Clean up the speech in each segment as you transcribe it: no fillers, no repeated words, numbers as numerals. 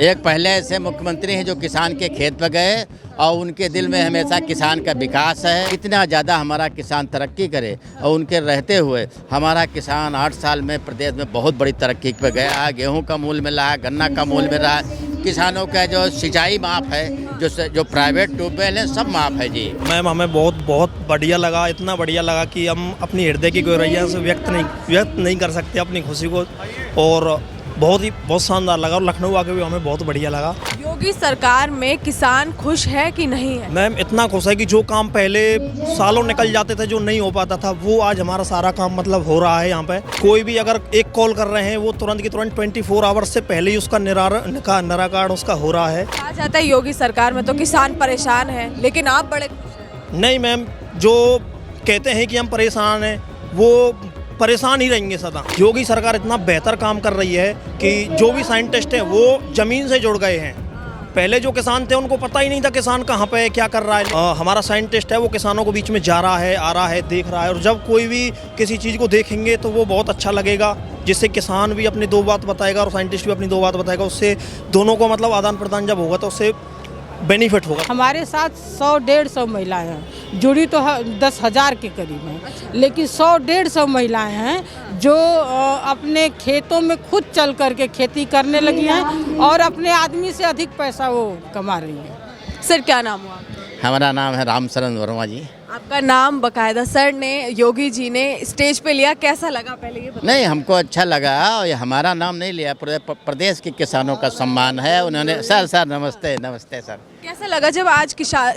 एक पहले ऐसे मुख्यमंत्री हैं जो किसान के खेत पर गए और उनके दिल में हमेशा किसान का विकास है। इतना ज़्यादा हमारा किसान तरक्की करे और उनके रहते हुए हमारा किसान 8 साल में प्रदेश में बहुत बड़ी तरक्की पे गया है। गेहूं का मूल्य मिल रहा है, गन्ना का मूल्य मिल रहा है, किसानों का जो सिंचाई माफ़ है, जो प्राइवेट ट्यूबवेल है सब माफ़ है जी। मैम हमें बहुत बढ़िया लगा, इतना बढ़िया लगा कि हम अपनी हृदय की गहराइयों से व्यक्त नहीं कर सकते अपनी खुशी को। और बहुत शानदार लगा और लखनऊ आके भी हमें बहुत बढ़िया लगा। योगी सरकार में किसान खुश है कि नहीं है? मैम इतना खुश है कि जो काम पहले सालों निकल जाते थे, जो नहीं हो पाता था, वो आज हमारा सारा काम मतलब हो रहा है। यहाँ पे कोई भी अगर एक कॉल कर रहे हैं वो तुरंत की तुरंत 24 आवर्स से पहले ही उसका निराकरण उसका हो रहा है। कहा जाता है योगी सरकार में तो किसान परेशान है, लेकिन आप बड़े खुश हैं। नहीं मैम, जो कहते हैं कि हम परेशान हैं वो परेशान ही रहेंगे सदा। योगी सरकार इतना बेहतर काम कर रही है कि जो भी साइंटिस्ट हैं वो ज़मीन से जुड़ गए हैं। पहले जो किसान थे उनको पता ही नहीं था किसान कहाँ पे है, क्या कर रहा है। हमारा साइंटिस्ट है वो किसानों को बीच में जा रहा है, आ रहा है, देख रहा है। और जब कोई भी किसी चीज़ को देखेंगे तो वो बहुत अच्छा लगेगा, जिससे किसान भी अपनी दो बात बताएगा और साइंटिस्ट भी अपनी दो बात बताएगा। उससे दोनों को मतलब आदान प्रदान जब होगा तो उससे बेनिफिट होगा। हमारे साथ 100-150 महिलाएं हैं, जुड़ी तो 10,000 के करीब हैं, लेकिन 100-150 महिलाएं हैं जो अपने खेतों में खुद चल करके खेती करने लगी हैं और अपने आदमी से अधिक पैसा वो कमा रही हैं। सर क्या नाम हुआ आपका? हमारा नाम है रामचरण वर्मा जी। आपका नाम बकायदा सर ने, योगी जी ने स्टेज पे लिया, कैसा लगा पहले ये बताइए? नहीं, हमको अच्छा लगा और ये हमारा नाम नहीं लिया, पूरे प्रदेश के किसानों का सम्मान है। उन्होंने सर नमस्ते सर। कैसा लगा जब आज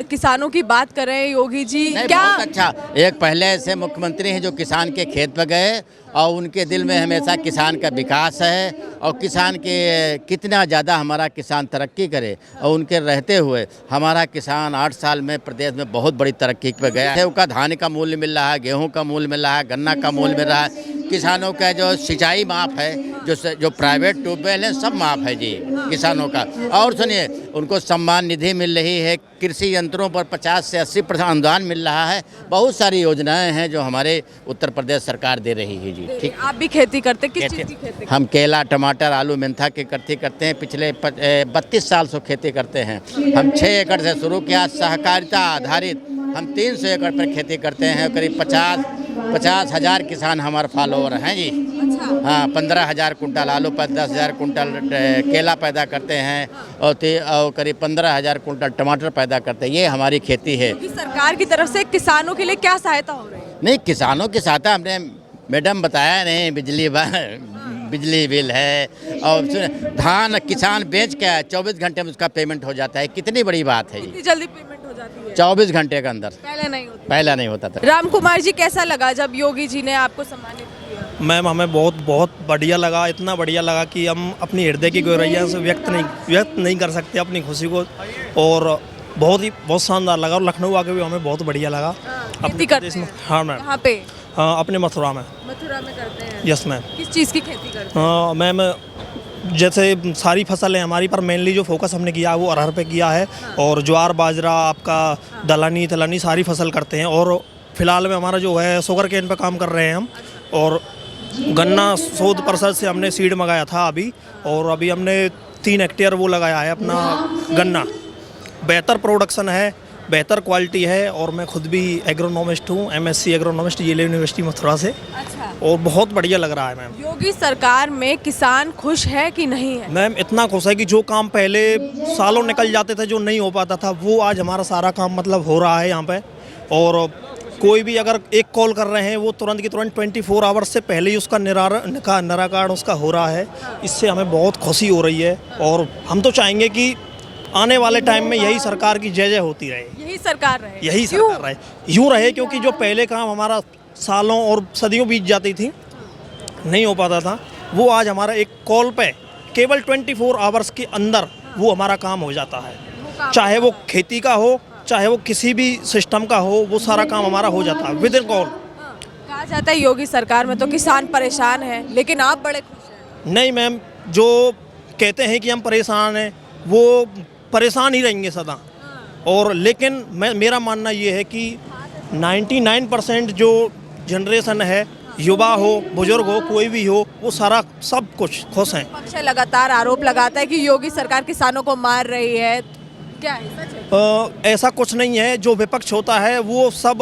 किसानों की बात कर रहे हैं योगी जी? क्या बहुत अच्छा। एक पहले ऐसे मुख्यमंत्री हैं जो किसान के खेत पर गए और उनके दिल में हमेशा किसान का विकास है और किसान के कितना ज़्यादा हमारा किसान तरक्की करे और उनके रहते हुए हमारा किसान 8 साल में प्रदेश में बहुत बड़ी तरक्की पे गया है। उसका धान का मूल्य मिल रहा है, गेहूं का मूल्य मिल रहा है, गन्ना का मूल्य मिल रहा है, किसानों का जो सिंचाई माफ़ है, जो प्राइवेट ट्यूबवेल है सब माफ़ है जी किसानों का। और सुनिए, उनको सम्मान निधि मिल रही है, कृषि यंत्रों पर 50 से 80% अनुदान मिल रहा है। बहुत सारी योजनाएं हैं जो हमारे उत्तर प्रदेश सरकार दे रही है जी। ठीक, आप भी खेती करते, किस चीज़ की खेती? हम केला, टमाटर, आलू, मेंथा की खेती करते हैं। पिछले 32 साल से खेती करते हैं। हम 6 एकड़ से शुरू किया, सहकारिता आधारित हम 300 एकड़ पर खेती करते हैं। करीब 50,000 किसान हमारे फॉलोअर हैं जी। अच्छा। हाँ, 15,000 कुंटल आलू पर 10,000 कुंटल केला पैदा करते हैं और करीब 15,000 कुंटल टमाटर पैदा करते हैं। ये हमारी खेती है। योगी सरकार की तरफ से किसानों के लिए क्या सहायता हो रही है? नहीं, किसानों की सहायता हमने मैडम बताया नहीं, बिजली बिल है और धान किसान बेच के 24 घंटे में उसका पेमेंट हो जाता है। कितनी बड़ी बात है कितनी ये, जल्दी पेमेंट हो जाती है? 24 घंटे के अंदर। पहले नहीं होता था। राम कुमार जी, कैसा लगा जब योगी जी ने आपको सम्मानित किया? मैम हमें बहुत बढ़िया लगा, इतना बढ़िया लगा कि हम अपनी हृदय की गहराइयों से व्यक्त नहीं कर सकते अपनी खुशी को। और बहुत शानदार लगा और लखनऊ आके भी हमें बहुत बढ़िया लगा। खेती करते हैं? हाँ मैम। कहाँ पे? हाँ, अपने मथुरा में करते हैं। Yes ma'am. किस चीज़ की खेती करते हैं? मैम जैसे सारी फसल है हमारी, पर मेनली जो फोकस हमने किया है वो अरहर पे किया है। और ज्वार, बाजरा, आपका दलहनी सारी फसल करते हैं। और फिलहाल में हमारा जो है शुगर केन पे काम कर रहे हैं हम। और गन्ना शोध परिषद से हमने सीड मंगाया था अभी, और अभी हमने 3 हेक्टेयर वो लगाया है अपना गन्ना। बेहतर प्रोडक्शन है, बेहतर क्वालिटी है। और मैं खुद भी एग्रोनॉमिस्ट हूँ, MSc एग्रोनॉमिस्ट येले यूनिवर्सिटी मथुरा से। अच्छा। और बहुत बढ़िया लग रहा है मैम। योगी सरकार में किसान खुश है कि नहीं है? मैम इतना खुश है कि जो काम पहले सालों निकल जाते थे, जो नहीं हो पाता था, वो आज हमारा सारा काम मतलब हो रहा है यहाँ पे। और कोई भी अगर एक कॉल कर रहे हैं वो तुरंत की तुरंत 24 आवर्स से पहले ही उसका निराकरण उसका हो रहा है। इससे हमें बहुत खुशी हो रही है और हम तो चाहेंगे कि आने वाले टाइम में यही सरकार की जय होती रहे, यही सरकार रहे। यही सरकार रहे, यूँ रहे। क्योंकि जो पहले काम हमारा सालों और सदियों बीत जाती थी, नहीं हो पाता था, वो आज हमारा एक कॉल पे केवल 24 आवर्स के अंदर वो हमारा काम हो जाता है। चाहे वो खेती का हो, चाहे वो किसी भी सिस्टम का हो, वो सारा काम हमारा हो जाता है विद इन कॉल। कहा जाता है योगी सरकार में तो किसान परेशान है, लेकिन आप बड़े खुश हैं। नहीं मैम, जो कहते हैं कि हम परेशान हैं वो परेशान ही रहेंगे सदा। और लेकिन मेरा मानना ये है कि 99% जो जनरेशन है युवा हो, बुजुर्ग हो, कोई भी हो, वो सारा सब कुछ खुश हैं। पक्ष लगातार आरोप लगाता है कि योगी सरकार किसानों को मार रही है, क्या है सच है? ऐसा कुछ नहीं है। जो विपक्ष होता है वो सब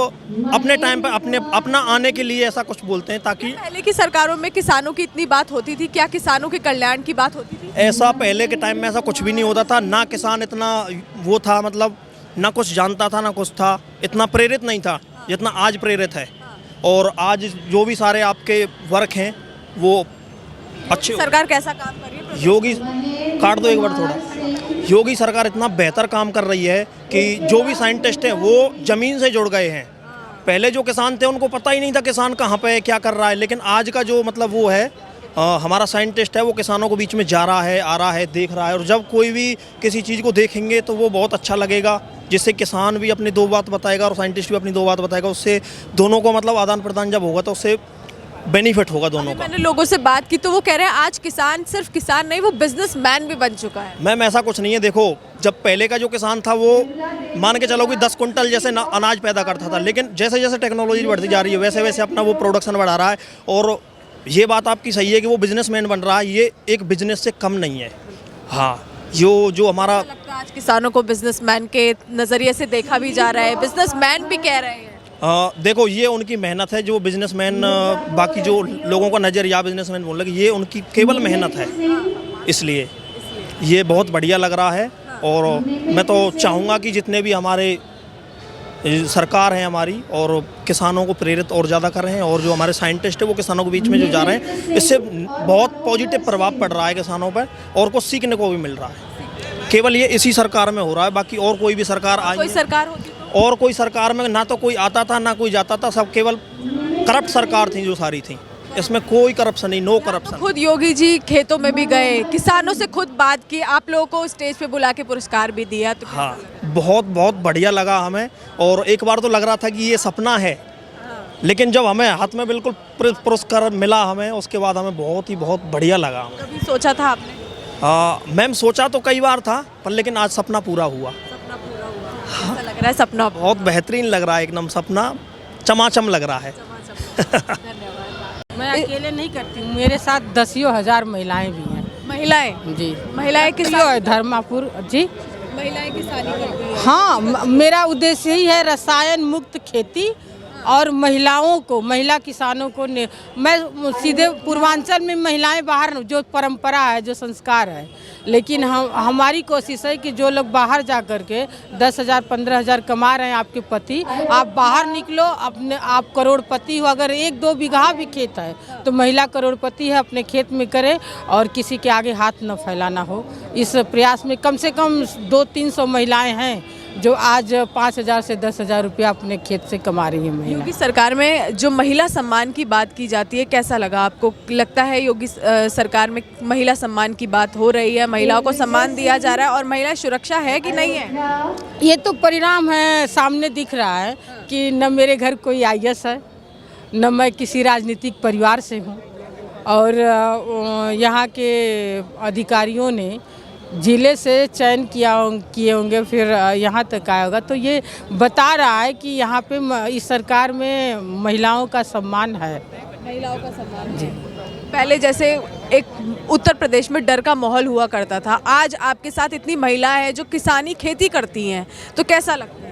अपने टाइम पे अपना आने के लिए ऐसा कुछ बोलते हैं, ताकि पहले की सरकारों में किसानों की इतनी बात होती थी क्या? किसानों के कल्याण की बात होती थी? ऐसा पहले के टाइम में ऐसा कुछ भी नहीं होता था। ना किसान इतना वो था, मतलब ना कुछ जानता था, ना कुछ था, इतना प्रेरित नहीं था जितना आज प्रेरित है। और आज जो भी सारे आपके वर्क हैं वो अच्छे। सरकार कैसा काम कर रही है? योगी काट दो एक बार थोड़ा। योगी सरकार इतना बेहतर काम कर रही है कि जो भी साइंटिस्ट हैं वो ज़मीन से जुड़ गए हैं। पहले जो किसान थे उनको पता ही नहीं था किसान कहाँ पे है, क्या कर रहा है। लेकिन आज का जो मतलब वो है, हमारा साइंटिस्ट है, वो किसानों को बीच में जा रहा है, आ रहा है, देख रहा है। और जब कोई भी किसी चीज़ को देखेंगे तो वो बहुत अच्छा लगेगा, जिससे किसान भी अपनी दो बात बताएगा और साइंटिस्ट भी अपनी दो बात बताएगा। उससे दोनों को मतलब आदान प्रदान जब होगा तो उससे बेनिफिट होगा दोनों का। मैंने लोगों से बात की तो वो कह रहे हैं आज किसान सिर्फ किसान नहीं, वो बिजनेसमैन भी बन चुका है। मैम ऐसा कुछ नहीं है। देखो, जब पहले का जो किसान था वो मान के चलो कि 10 कुंटल जैसे अनाज पैदा करता था, लेकिन जैसे जैसे टेक्नोलॉजी बढ़ती जा रही है वैसे वैसे अपना वो प्रोडक्शन बढ़ा रहा है। और ये बात आपकी सही है कि वो बिजनेसमैन बन रहा है, ये एक बिजनेस से कम नहीं है। हाँ, जो हमारा लगता है आज किसानों को बिजनेसमैन के नजरिए से देखा भी जा रहा है, बिजनेसमैन भी कह रहे हैं। देखो, ये उनकी मेहनत है। जो बिजनेसमैन बाकी जो लोगों का नज़रिया बिजनेसमैन बोल रहे, ये उनकी केवल मेहनत है, इसलिए ये बहुत बढ़िया लग रहा है। और मैं तो चाहूँगा कि जितने भी हमारे सरकार है हमारी, और किसानों को प्रेरित और ज़्यादा कर रहे हैं, और जो हमारे साइंटिस्ट है वो किसानों के बीच में जो जा रहे हैं, इससे बहुत पॉजिटिव प्रभाव पड़ रहा है किसानों पर, और कुछ सीखने को भी मिल रहा है। केवल ये इसी सरकार में हो रहा है, बाकी और कोई भी सरकार आई, कोई सरकार होती तो? और कोई सरकार में ना तो कोई आता था ना कोई जाता था, सब केवल करप्ट सरकार थी जो सारी थी। इसमें कोई करप्शन नहीं, नो करप्शन। खुद योगी जी खेतों में भी गए, किसानों से खुद बात की, आप लोगों को स्टेज पे बुला के पुरस्कार भी दिया, तो हाँ, बहुत बहुत बढ़िया लगा हमें। और एक बार तो लग रहा था कि ये सपना है, लेकिन जब हमें हाथ में बिल्कुल पुरस्कार मिला हमें, उसके बाद हमें बहुत बढ़िया लगा। हमें कभी सोचा था आपने? मैम सोचा तो कई बार था, पर लेकिन आज सपना पूरा हुआ। सपना पूरा हुआ, ऐसा लग रहा है सपना बहुत बेहतरीन लग रहा है, एकदम सपना चमाचम लग रहा है। धन्यवाद। मैं अकेले नहीं करती हूँ, मेरे साथ 10,000 महिलाएं भी हैं। महिलाएं? जी, महिलाएं किसान, धर्मापुर जी। महिलाएं किसानी करती हैं। हाँ, मेरा उद्देश्य यही है, रसायन मुक्त खेती और महिलाओं को, महिला किसानों को मैं सीधे पूर्वांचल में महिलाएं बाहर, जो परंपरा है, जो संस्कार है, लेकिन हमारी कोशिश है कि जो लोग बाहर जा कर के 10,000 15,000 कमा रहे हैं, आपके पति, आप बाहर निकलो, अपने आप करोड़पति हो। अगर 1-2 बीघा भी खेत है तो महिला करोड़पति है, अपने खेत में करे और किसी के आगे हाथ न फैलाना हो। इस प्रयास में कम से कम 200-300 महिलाएं हैं जो आज 5,000 से 10,000 रुपया अपने खेत से कमा रही है महिला। योगी सरकार में जो महिला सम्मान की बात की जाती है, कैसा लगा आपको? लगता है योगी सरकार में महिला सम्मान की बात हो रही है, महिलाओं को सम्मान दिया जा रहा है, और महिला सुरक्षा है कि नहीं है? ये तो परिणाम है, सामने दिख रहा है कि न मेरे घर कोई IAS है, न मैं किसी राजनीतिक परिवार से हूँ, और यहाँ के अधिकारियों ने जिले से चयन किए होंगे, फिर यहाँ तक आया होगा, तो ये बता रहा है कि यहाँ पे इस सरकार में महिलाओं का सम्मान है। महिलाओं का सम्मान जी। पहले जैसे एक उत्तर प्रदेश में डर का माहौल हुआ करता था, आज आपके साथ इतनी महिलाएं हैं जो किसानी खेती करती हैं, तो कैसा लगता है?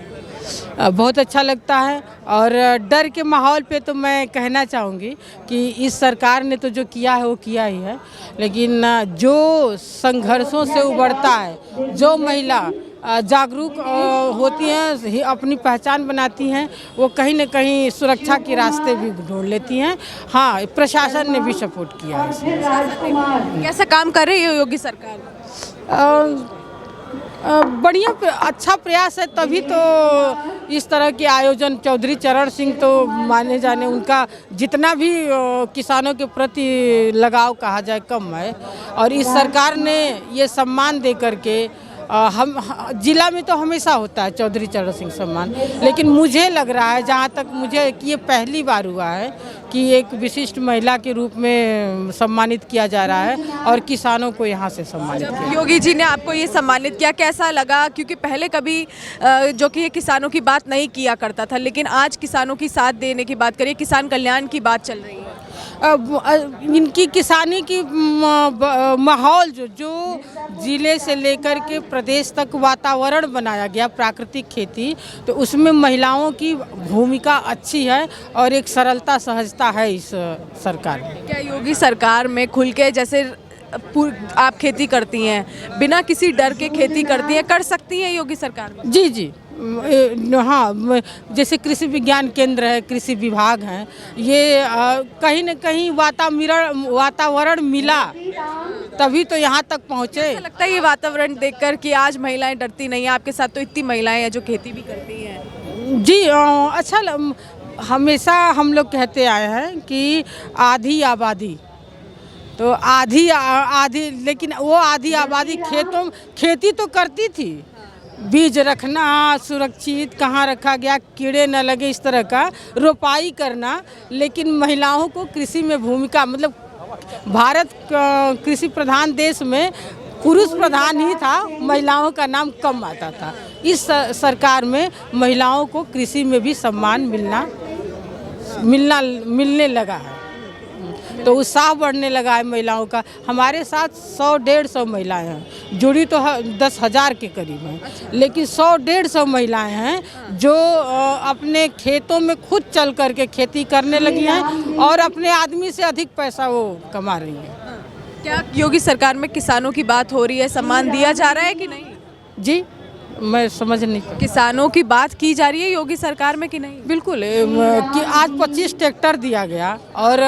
बहुत अच्छा लगता है। और डर के माहौल पे तो मैं कहना चाहूँगी कि इस सरकार ने तो जो किया है वो किया ही है, लेकिन जो संघर्षों से उबरता है, जो महिला जागरूक होती हैं, अपनी पहचान बनाती हैं, वो कहीं न कहीं सुरक्षा के रास्ते भी ढूंढ लेती हैं। हाँ, प्रशासन ने भी सपोर्ट किया है इसमें। कैसा काम कर रही है योगी सरकार? बढ़िया, अच्छा प्रयास है, तभी तो इस तरह के आयोजन। चौधरी चरण सिंह तो माने जाने, उनका जितना भी किसानों के प्रति लगाव कहा जाए कम है, और इस सरकार ने ये सम्मान दे करके हम जिला में तो हमेशा होता है चौधरी चरण सिंह सम्मान, लेकिन मुझे लग रहा है, जहाँ तक मुझे, कि ये पहली बार हुआ है कि एक विशिष्ट महिला के रूप में सम्मानित किया जा रहा है और किसानों को यहाँ से सम्मानित किया। योगी जी ने आपको ये सम्मानित किया, कैसा लगा? क्योंकि पहले कभी जो कि ये किसानों की बात नहीं किया करता था, लेकिन आज किसानों की साथ देने की बात करिए, किसान कल्याण की बात चल रही है। इनकी किसानी की माहौल जो जिले से लेकर के प्रदेश तक वातावरण बनाया गया, प्राकृतिक खेती, तो उसमें महिलाओं की भूमिका अच्छी है और एक सरलता सहजता है इस सरकार में। क्या योगी सरकार में खुल के, जैसे आप खेती करती हैं, बिना किसी डर के खेती करती हैं, कर सकती हैं योगी सरकार में? जी जी, हाँ, जैसे कृषि विज्ञान केंद्र है, कृषि विभाग है, ये कहीं न कहीं वातावरण मिला तभी तो यहाँ तक पहुँचे। ऐसा लगता है ये वातावरण देखकर कि आज महिलाएं डरती नहीं हैं? आपके साथ तो इतनी महिलाएं हैं जो खेती भी करती हैं। जी, हमेशा हम लोग कहते आए हैं कि आधी आबादी, तो आधी, लेकिन वो आधी आबादी खेती तो करती थी, बीज रखना सुरक्षित, कहाँ रखा गया, कीड़े न लगे, इस तरह का रोपाई करना, लेकिन महिलाओं को कृषि में भूमिका, मतलब भारत कृषि प्रधान देश में पुरुष प्रधान ही था, महिलाओं का नाम कम आता था। इस सरकार में महिलाओं को कृषि में भी सम्मान मिलने लगा है, तो उत्साह बढ़ने लगा है महिलाओं का। हमारे साथ 100-150 महिलाएं हैं, जुड़ी तो 10,000 के करीब हैं, लेकिन 100-150 महिलाएं हैं जो अपने खेतों में खुद चल करके खेती करने लगी हैं और अपने आदमी से अधिक पैसा वो कमा रही हैं। क्या योगी सरकार में किसानों की बात हो रही है, सम्मान दिया जा रहा है कि नहीं? जी, मैं समझ नहीं। किसानों की बात की जा रही है योगी सरकार में कि नहीं? बिल्कुल, कि आज 25 ट्रैक्टर दिया गया और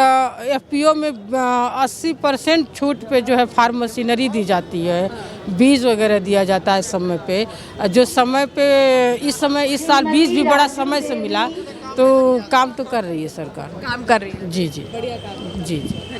एफपीओ में 80% छूट पे जो है फार्म मशीनरी दी जाती है, बीज वगैरह दिया जाता है समय पे, जो समय पे इस साल बीज भी बड़ा समय से मिला, तो काम तो कर रही है सरकार, काम कर रही है। जी जी, बढ़िया काम। जी जी।